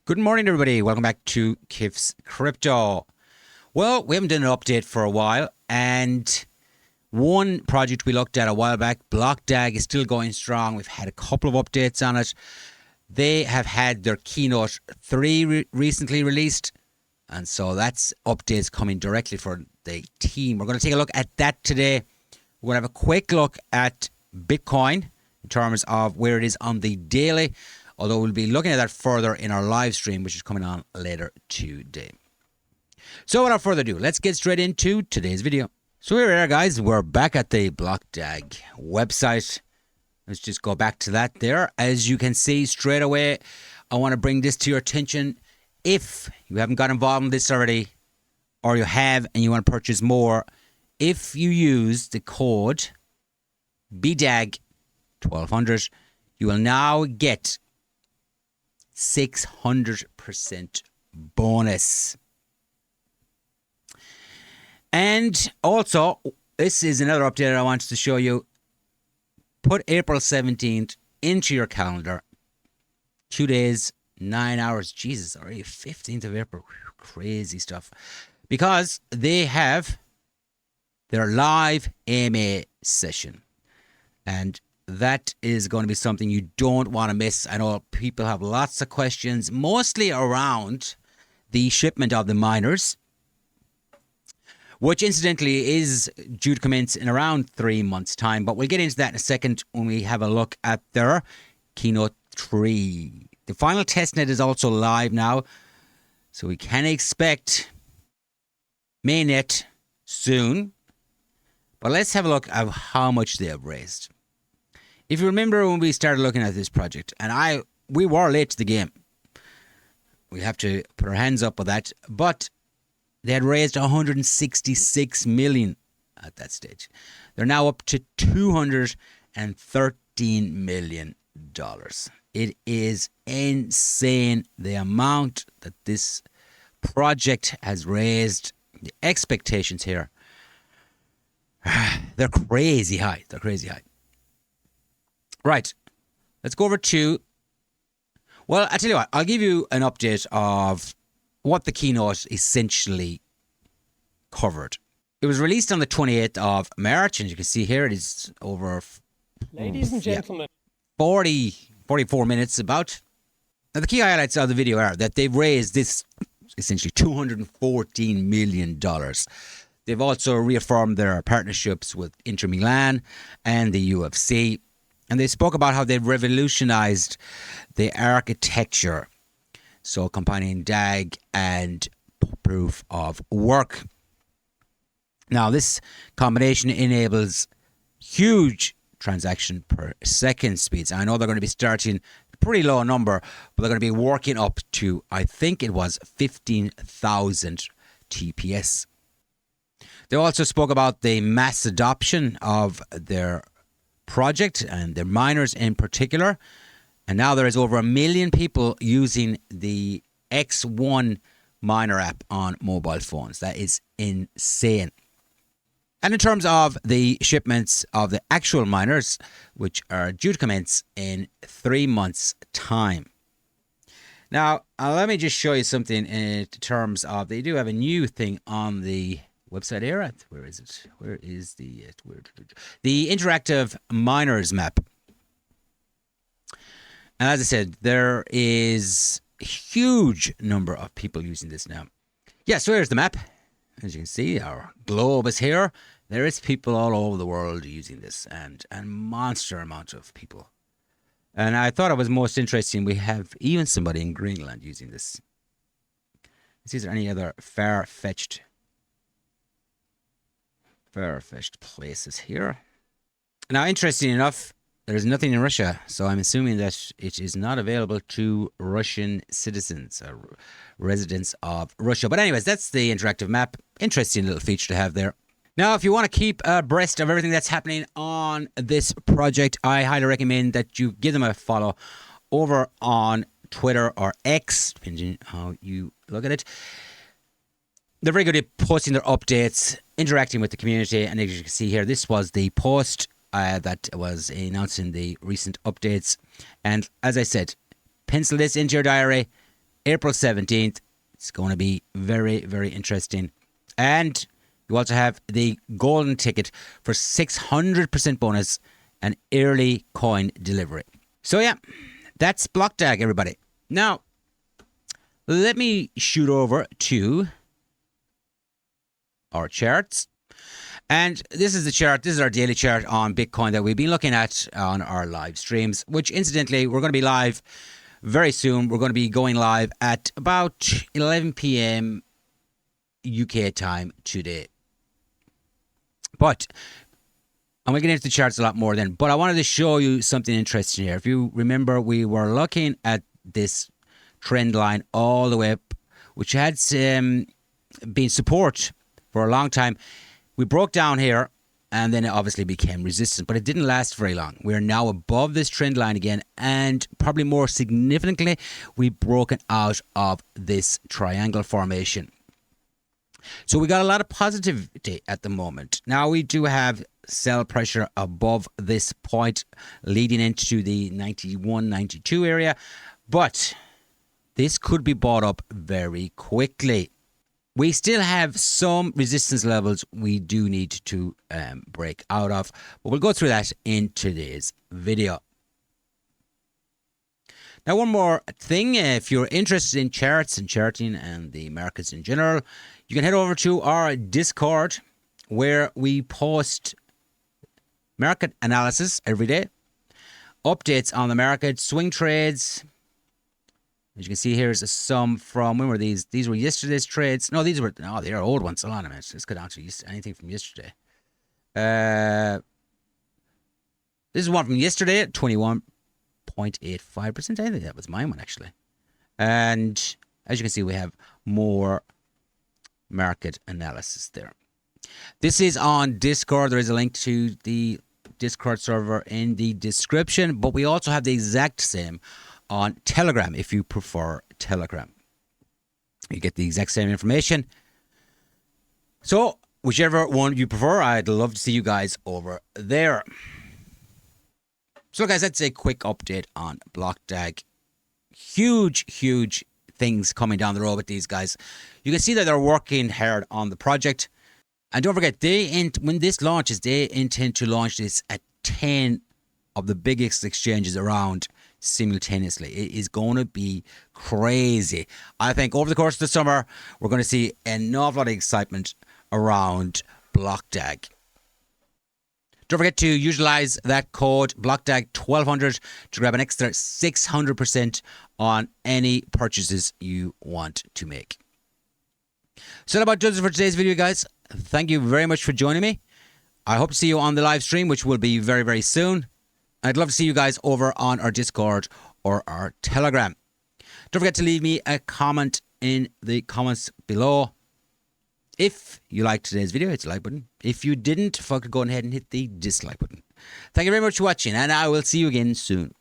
Good morning, everybody. Welcome back to Kif's Crypto. Well, we haven't done an update for a while, and one project we looked at a while back, BlockDAG, is still going strong. We've had a couple of updates on it. They have had their Keynote 3 recently released, and so that's updates coming directly for the team. We're going to take a look at that today. We're going to have a quick look at Bitcoin in terms of where it is on the daily, although we'll be looking at that further in our live stream, which is coming on later today. So without further ado, let's get straight into today's video. So here we are, guys. We're back at the BlockDAG website. Let's just go back to that there. As you can see straight away, I want to bring this to your attention. If you haven't got involved in this already, or you have and you want to purchase more, if you use the code BDAG 1200, you will now get 600% bonus. And also, this is another update I wanted to show you. Put April 17th into your calendar. 2 days, 9 hours. Jesus, already 15th of April. Whew, crazy stuff. Because they have their live AMA session. And that is going to be something you don't want to miss. I know people have lots of questions, mostly around the shipment of the miners, which incidentally is due to commence in around 3 months' time. But we'll get into that in a second when we have a look at their Keynote 3. The final testnet is also live now, so we can expect mainnet soon. But let's have a look at how much they have raised. If you remember when we started looking at this project, and we were late to the game. We have to put our hands up with that. But they had raised 166 million at that stage. They're now up to $213 million. It is insane the amount that this project has raised. The expectations here, they're crazy high. Right, let's go over to, well, I tell you what, I'll give you an update of what the Keynote essentially covered. It was released on the 28th of March, and you can see here it is over, ladies and gentlemen, 44 minutes about. Now, the key highlights of the video are that they've raised this essentially $214 million. They've also reaffirmed their partnerships with Inter Milan and the UFC. And they spoke about how they've revolutionized the architecture. So combining DAG and proof of work. Now, this combination enables huge transaction per second speeds. I know they're going to be starting a pretty low number, but they're going to be working up to, I think it was 15,000 TPS. They also spoke about the mass adoption of their project and their miners in particular. And now there is over 1 million people using the X1 miner app on mobile phones. That is insane. And in terms of the shipments of the actual miners, which are due to commence in 3 months' time. Now, let me just show you something in terms of, they do have a new thing on the website here. Where is it? Where is the interactive miners map? And as I said, there is a huge number of people using this now. Yeah, so here's the map. As you can see, our globe is here. There is people all over the world using this, and monster amount of people. And I thought it was most interesting, we have even somebody in Greenland using this. Is there any other far-fetched places here? Now, interesting enough, there's nothing in Russia, so I'm assuming that it is not available to Russian citizens or residents of Russia. But anyways, that's the interactive map. Interesting little feature to have there. Now, if you want to keep abreast of everything that's happening on this project, I highly recommend that you give them a follow over on Twitter or X, depending on how you look at it. They're very good at posting their updates, interacting with the community, and as you can see here, this was the post that was announcing the recent updates. And as I said, pencil this into your diary. April 17th. It's going to be very, very interesting. And you also have the golden ticket for 600% bonus and early coin delivery. So yeah, that's BlockDAG, everybody. Now, let me shoot over to our charts. And this is the chart. This is our daily chart on Bitcoin that we've been looking at on our live streams, which incidentally, we're going to be live very soon. We're going to be going live at about 11 p.m. UK time today. But I'm going to get into the charts a lot more then. But I wanted to show you something interesting here. If you remember, we were looking at this trend line all the way up, which had been support for a long time. We broke down here and then it obviously became resistance, but it didn't last very long. We're now above this trend line again, and probably more significantly, we've broken out of this triangle formation. So we got a lot of positivity at the moment. Now we do have sell pressure above this point leading into the 91, 92 area, but this could be bought up very quickly. We still have some resistance levels we do need to break out of, but we'll go through that in today's video. Now, one more thing, if you're interested in charts and charting and the markets in general, you can head over to our Discord where we post market analysis every day, updates on the market, swing trades. As you can see, here's a sum from, when were these? These were yesterday's trades. No, they are old ones. Hold on a minute. Let's go down to anything from yesterday. This is one from yesterday at 21.85%. I think that was my one, actually. And as you can see, we have more market analysis there. This is on Discord. There is a link to the Discord server in the description, but we also have the exact same on Telegram if you prefer Telegram. You get the exact same information. So, whichever one you prefer, I'd love to see you guys over there. So, guys, that's a quick update on BlockDAG. Huge things coming down the road with these guys. You can see that they're working hard on the project. And don't forget, when this launches, they intend to launch this at 10 of the biggest exchanges around simultaneously. It is going to be crazy. I think over the course of the summer, we're going to see an awful lot of excitement around BlockDAG. Don't forget to utilize that code BlockDAG 1200 to grab an extra 600% on any purchases you want to make. So that about does it for today's video, guys. Thank you very much for joining me. I hope to see you on the live stream, which will be very, very soon. I'd love to see you guys over on our Discord or our Telegram. Don't forget to leave me a comment in the comments below. If you liked today's video, hit the like button. If you didn't, go ahead and hit the dislike button. Thank you very much for watching, and I will see you again soon.